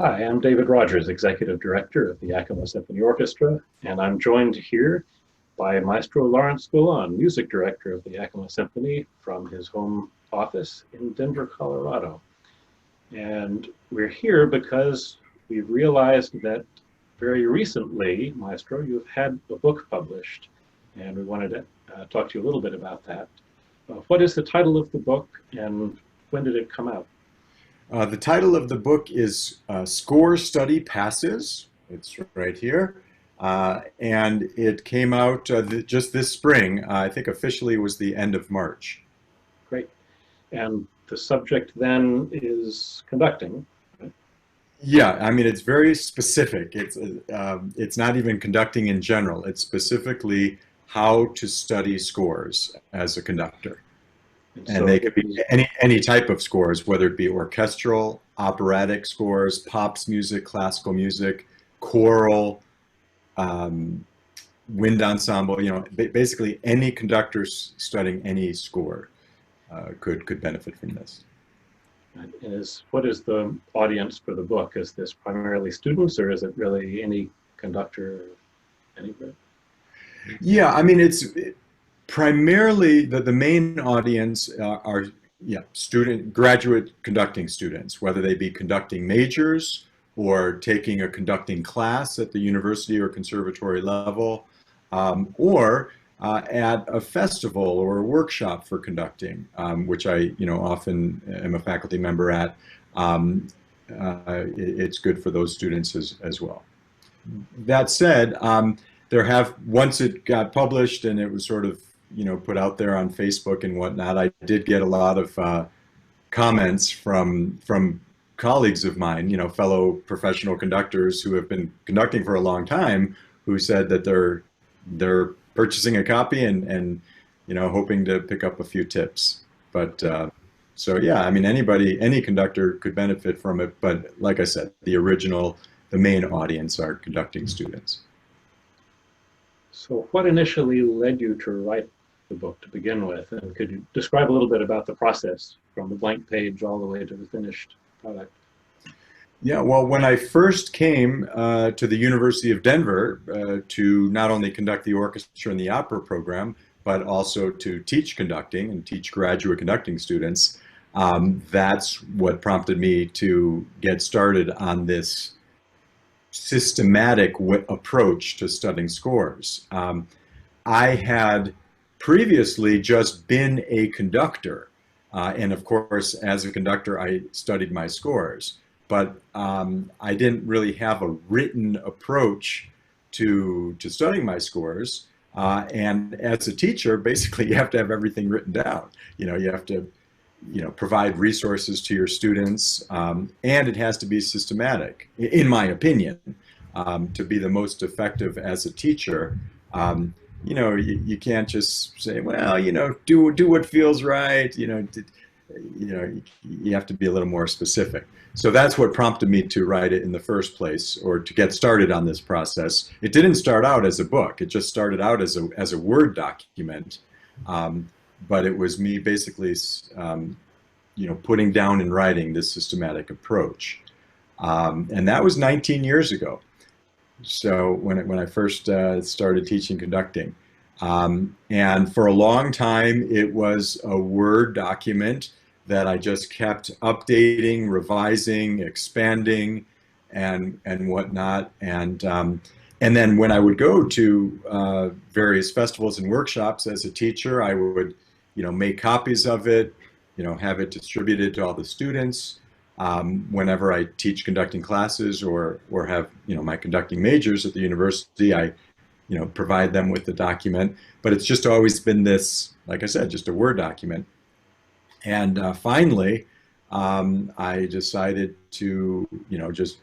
Hi, I'm David Rogers, Executive Director of the Yakima Symphony Orchestra, and I'm joined here by Maestro Lawrence Golan, Music Director of the Yakima Symphony from his home office in Denver, Colorado. And we're here because we've realized that very recently, Maestro, you've had a book published, and we wanted to talk to you a little bit about that. What is the title of the book, and when did it come out? The title of the book is Score Study Passes. It's right here. And it came out just this spring. I think officially was the end of March. Great. And the subject then is conducting. Right? Yeah, I mean, it's very specific. It's not even conducting in general. It's specifically how to study scores as a conductor. And they could be any type of scores, whether it be orchestral, operatic scores, pops music, classical music, choral, wind ensemble. You know, basically any conductor studying any score could benefit from this. And what is the audience for the book? Is this primarily students, or is it really any conductor anywhere? Yeah, I mean, it's primarily the main audience are graduate conducting students, whether they be conducting majors or taking a conducting class at the university or conservatory level, or at a festival or a workshop for conducting, which I often am a faculty member at. It's good for those students as well. That said, once it got published and it was sort of put out there on Facebook and whatnot, I did get a lot of comments from colleagues of mine, fellow professional conductors who have been conducting for a long time, who said that they're purchasing a copy and hoping to pick up a few tips. But so yeah, I mean, any conductor could benefit from it. But like I said, the main audience are conducting students. So what initially led you to write the book to begin with? And could you describe a little bit about the process from the blank page all the way to the finished product? Yeah, well, when I first came to the University of Denver to not only conduct the orchestra and the opera program, but also to teach conducting and teach graduate conducting students, that's what prompted me to get started on this systematic approach to studying scores. I had previously just been a conductor, and of course, as a conductor, I studied my scores. But I didn't really have a written approach to studying my scores. And as a teacher, basically, you have to have everything written down. You have to provide resources to your students, and it has to be systematic, in my opinion, to be the most effective as a teacher. You can't just say, well, do what feels right. You have to be a little more specific. So that's what prompted me to write it in the first place, or to get started on this process. It didn't start out as a book. It just started out as a Word document. But it was me basically, putting down in writing this systematic approach. And that was 19 years ago. So when I first started teaching conducting. And for a long time, it was a Word document that I just kept updating, revising, expanding, and whatnot. And then when I would go to various festivals and workshops as a teacher, I would make copies of it, have it distributed to all the students. Whenever I teach conducting classes or have my conducting majors at the university, I provide them with the document. But it's just always been this, like I said, just a Word document. And finally, I decided to just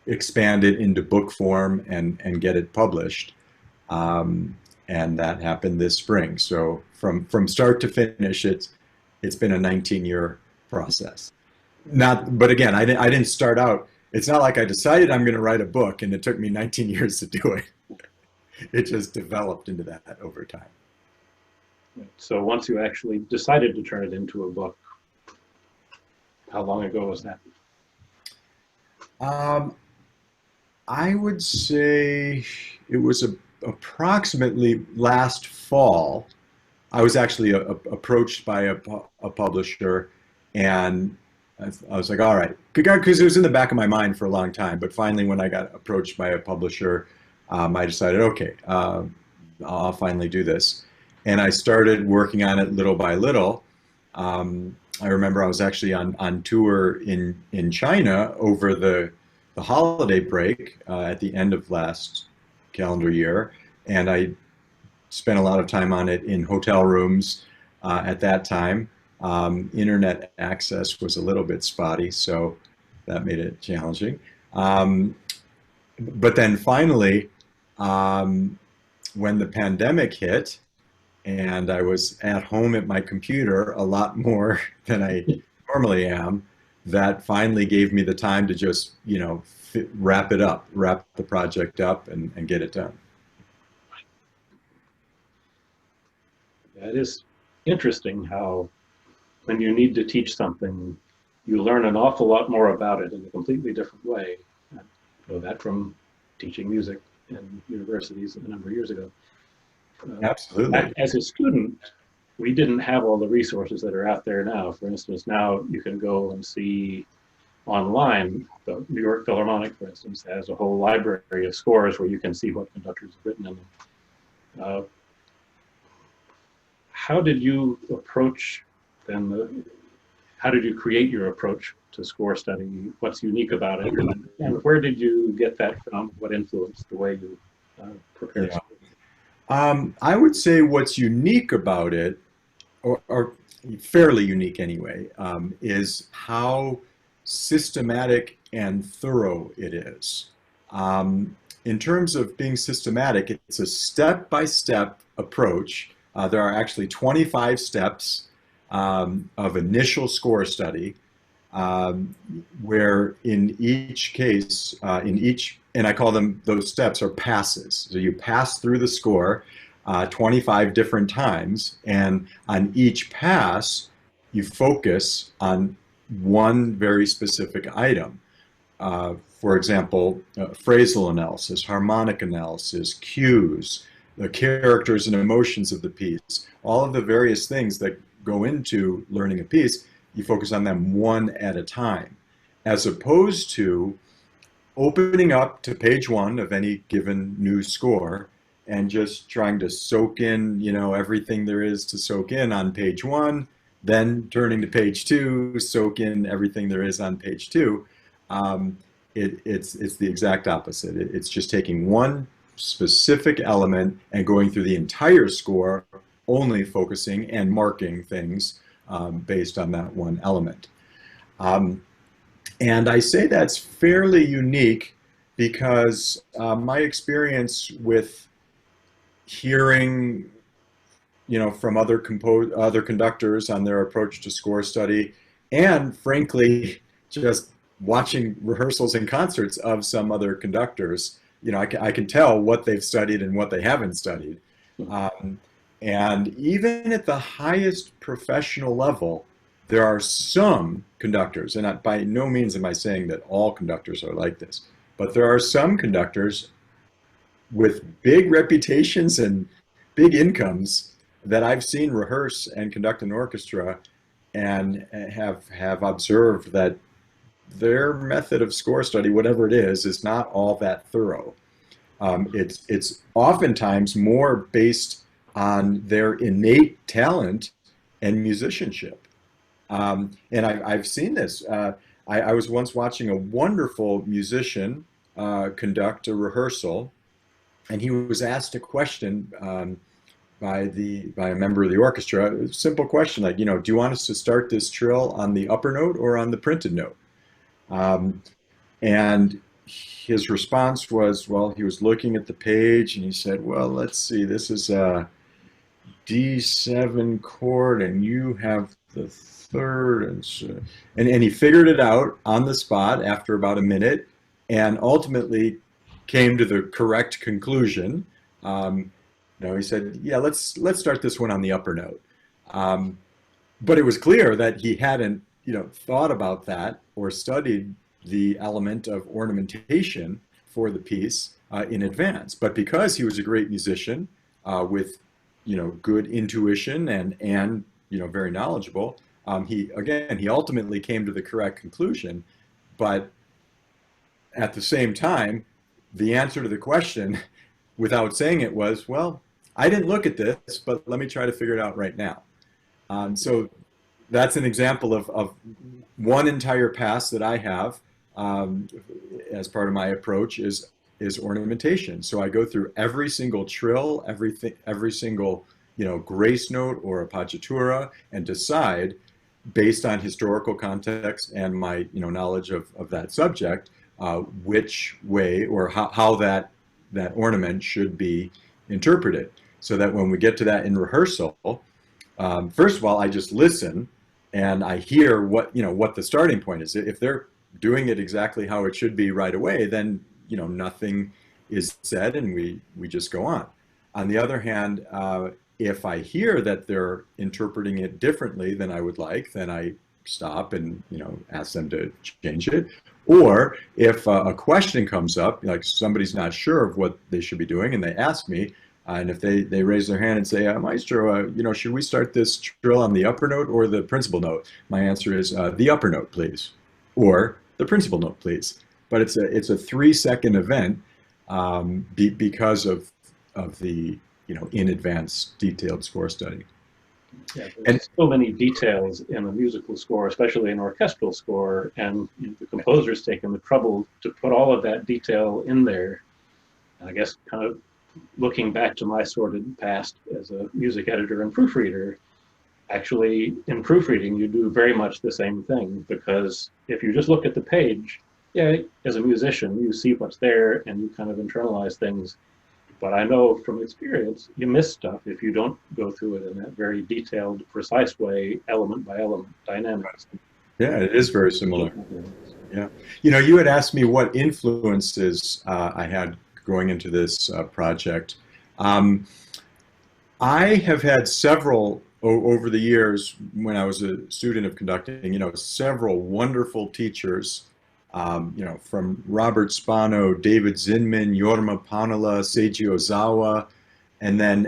expand it into book form and get it published. And that happened this spring. So from start to finish, it's been a 19-year process. But again, I didn't start out. It's not like I decided I'm going to write a book and it took me 19 years to do it. It just developed into that over time. So once you actually decided to turn it into a book, how long ago was that? Um, I would say it was approximately last fall. I was actually approached by a publisher, and I was like, all right, because it was in the back of my mind for a long time. But finally, when I got approached by a publisher, I decided, okay, I'll finally do this. And I started working on it little by little. I remember I was actually on tour in China over the holiday break at the end of last calendar year, and I spent a lot of time on it in hotel rooms at that time. Internet access was a little bit spotty, so that made it challenging. Um, but then finally, um, when the pandemic hit, and I was at home at my computer a lot more than I normally am, that finally gave me the time to just, wrap it up, wrap the project up and get it done. It is interesting how when you need to teach something, you learn an awful lot more about it in a completely different way. I know that from teaching music in universities a number of years ago. Absolutely. As a student, we didn't have all the resources that are out there now. For instance, now you can go and see online. The New York Philharmonic, for instance, has a whole library of scores where you can see what conductors have written in them. How did you approach then how did you create your approach to score study? What's unique about it? And where did you get that from? What influenced the way you prepare? Yeah. I would say what's unique about it, or fairly unique anyway, is how systematic and thorough it is. In terms of being systematic, it's a step-by-step approach. There are actually 25 steps of initial score study, where in each case, and I call them, those steps are passes. So you pass through the score 25 different times, and on each pass, you focus on one very specific item. For example, phrasal analysis, harmonic analysis, cues, the characters and emotions of the piece, all of the various things that go into learning a piece, you focus on them one at a time, as opposed to opening up to page one of any given new score and just trying to soak in, everything there is to soak in on page one, then turning to page two, soak in everything there is on page two. It's the exact opposite. It's just taking one specific element and going through the entire score, only focusing and marking things based on that one element. And I say that's fairly unique because my experience with hearing, from other conductors on their approach to score study, and frankly, just watching rehearsals and concerts of some other conductors, I can tell what they've studied and what they haven't studied. And even at the highest professional level, there are some conductors, and by no means am I saying that all conductors are like this, but there are some conductors with big reputations and big incomes that I've seen rehearse and conduct an orchestra and have observed that their method of score study, whatever it is not all that thorough. It's oftentimes more based on their innate talent and musicianship. And I've seen this. I was once watching a wonderful musician conduct a rehearsal, and he was asked a question by a member of the orchestra, a simple question like, do you want us to start this trill on the upper note or on the printed note? And his response was, well, he was looking at the page and he said, well, let's see, this is a D7 chord and you have the third, and he figured it out on the spot after about a minute and ultimately came to the correct conclusion. He said, yeah, let's start this one on the upper note. But it was clear that he hadn't, thought about that or studied the element of ornamentation for the piece in advance. But because he was a great musician with, good intuition and very knowledgeable, he ultimately came to the correct conclusion. But at the same time, the answer to the question, without saying it, was, well, I didn't look at this, but let me try to figure it out right now. So that's an example of one entire pass that I have as part of my approach is ornamentation. So I go through every single trill, every single grace note or appoggiatura, and decide, based on historical context and my knowledge of that subject, which way or how that ornament should be interpreted, so that when we get to that in rehearsal, first of all, I just listen and I hear what the starting point is. If they're doing it exactly how it should be right away, then nothing is said and we just go on. On the other hand, if I hear that they're interpreting it differently than I would like, then I stop and ask them to change it. Or if a question comes up, like somebody's not sure of what they should be doing, and they ask me, and if they raise their hand and say, Maestro, should we start this trill on the upper note or the principal note? My answer is the upper note, please, or the principal note, please. But it's a 3-second event because of the in advance detailed score study. Yeah, there's so many details in a musical score, especially an orchestral score, and the composer's taken the trouble to put all of that detail in there. And I guess kind of looking back to my sordid past as a music editor and proofreader, actually in proofreading you do very much the same thing, because if you just look at the page, yeah, as a musician you see what's there and you kind of internalize things. But I know from experience, you miss stuff if you don't go through it in that very detailed, precise way, element by element, dynamics. Yeah, it is very similar. Yeah. You had asked me what influences I had going into this project. I have had several over the years when I was a student of conducting, several wonderful teachers. From Robert Spano, David Zinman, Jorma Panala, Seiji Ozawa, and then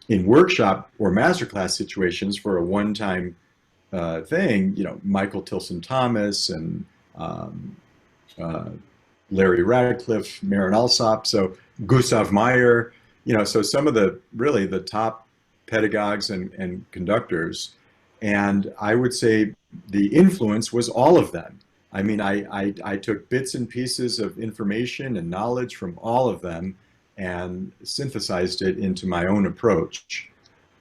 in workshop or masterclass situations for a one-time thing, Michael Tilson Thomas and Larry Radcliffe, Marin Alsop, so Gustav Meyer, so some of the top pedagogues and conductors. And I would say the influence was all of them. I mean, I took bits and pieces of information and knowledge from all of them and synthesized it into my own approach.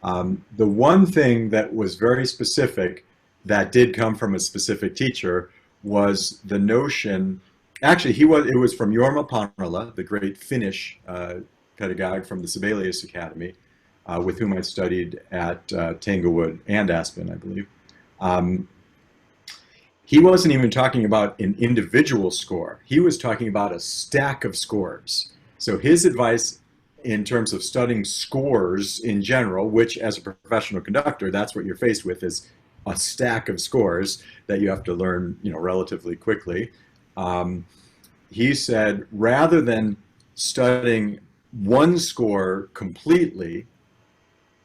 The one thing that was very specific that did come from a specific teacher was the notion, actually it was from Jorma Panala, the great Finnish pedagogue from the Sibelius Academy, with whom I studied at Tanglewood and Aspen, I believe. He wasn't even talking about an individual score. He was talking about a stack of scores. So his advice in terms of studying scores in general, which as a professional conductor, that's what you're faced with, is a stack of scores that you have to learn, relatively quickly. He said, rather than studying one score completely,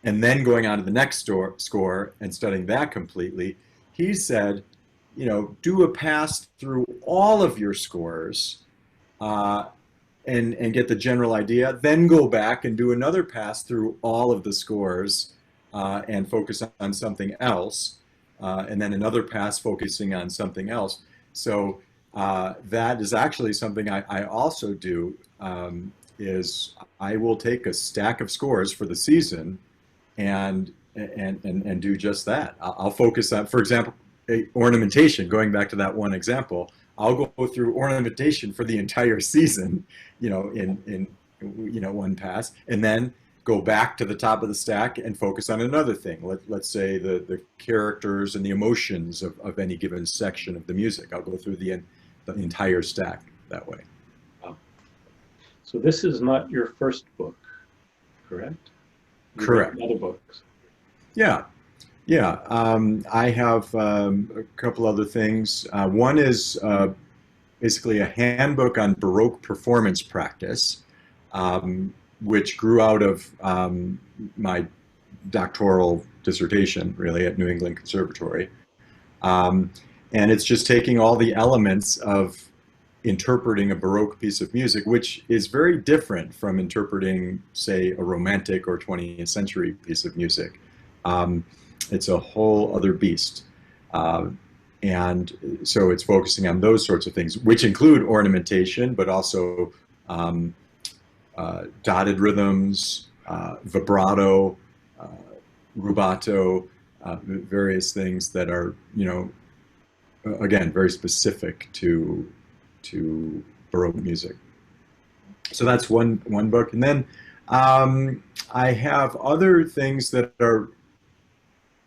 and then going on to the next score and studying that completely, he said, do a pass through all of your scores and get the general idea, then go back and do another pass through all of the scores and focus on something else, and then another pass focusing on something else. So that is actually something I also do, is I will take a stack of scores for the season and do just that. I'll focus on, for example, ornamentation, going back to that one example. I'll go through ornamentation for the entire season, in one pass, and then go back to the top of the stack and focus on another thing. Let's say the characters and the emotions of any given section of the music. I'll go through the entire stack that way. So this is not your first book, correct? Correct. Other books. Yeah. Yeah, I have a couple other things. One is basically a handbook on Baroque performance practice, which grew out of my doctoral dissertation, really, at New England Conservatory. Um, and it's just taking all the elements of interpreting a Baroque piece of music, which is very different from interpreting, say, a Romantic or 20th century piece of music. Um, it's a whole other beast. Uh, and so it's focusing on those sorts of things, which include ornamentation, but also um, dotted rhythms, vibrato, uh, rubato, various things that are, again, very specific to Baroque music. So that's one book, and then I have other things that are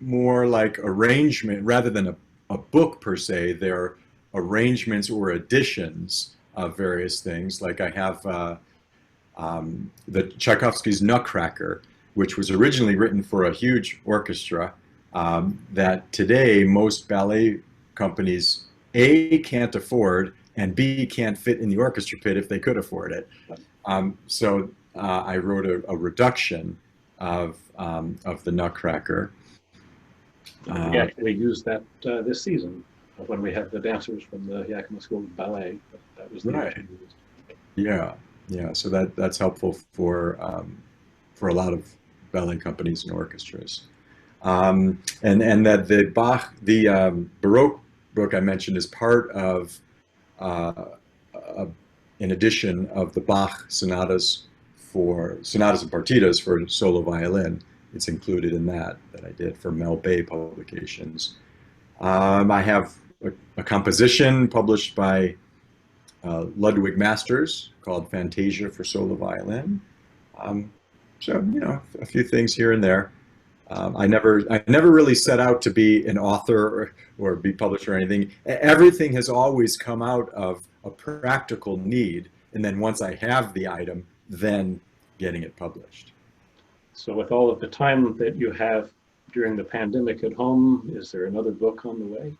more like arrangement rather than a book per se. They're arrangements or additions of various things. Like I have the Tchaikovsky's Nutcracker, which was originally written for a huge orchestra that today most ballet companies A, can't afford, and B, can't fit in the orchestra pit if they could afford it. So I wrote a reduction of the Nutcracker. We actually used that this season when we had the dancers from the Yakima School of Ballet. That was the Right. option we used. Yeah, yeah. So that's helpful for a lot of ballet companies and orchestras. And that the Baroque book I mentioned is part of uh, an edition of the Bach sonatas and partitas for solo violin. It's included in that I did for Mel Bay Publications. I have a composition published by Ludwig Masters called Fantasia for solo violin. So a few things here and there. I never really set out to be an author or be published or anything. Everything has always come out of a practical need, and then once I have the item, then getting it published. So with all of the time that you have during the pandemic at home, is there another book on the way?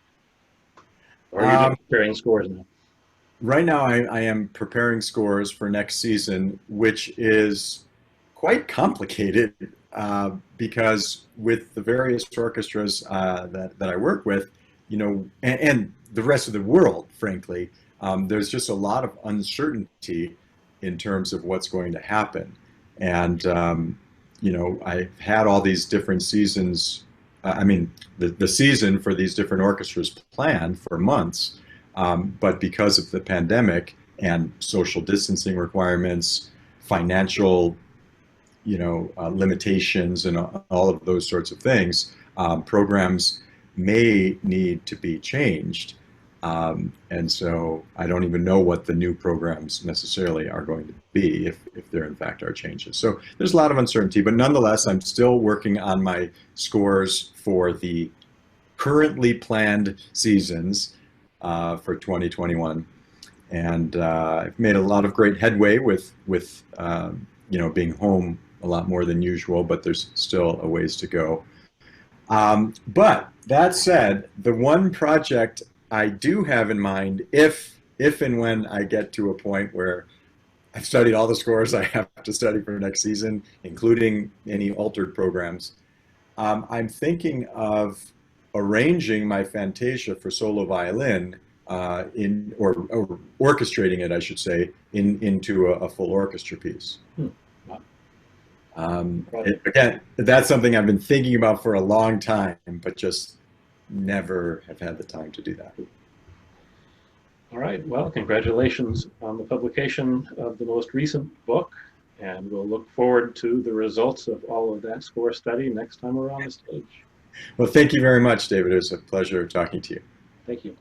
Or are you just preparing scores now? Right now, I am preparing scores for next season, which is quite complicated because with the various orchestras that I work with, and the rest of the world, frankly, there's just a lot of uncertainty in terms of what's going to happen. And, I've had all these different seasons. I mean, the season for these different orchestras planned for months. But because of the pandemic and social distancing requirements, financial, limitations and all of those sorts of things, programs may need to be changed. And so I don't even know what the new programs necessarily are going to be if there in fact are changes. So there's a lot of uncertainty, but nonetheless, I'm still working on my scores for the currently planned seasons for 2021. And I've made a lot of great headway with being home a lot more than usual, but there's still a ways to go. But that said, the one project I do have in mind, if and when I get to a point where I've studied all the scores I have to study for next season, including any altered programs, I'm thinking of arranging my Fantasia for solo violin or orchestrating it, I should say, into a full orchestra piece. Again, that's something I've been thinking about for a long time, but just never have had the time to do that. All right. Well, congratulations on the publication of the most recent book, and we'll look forward to the results of all of that score study next time we're on the stage. Well, thank you very much, David. It was a pleasure talking to you. Thank you.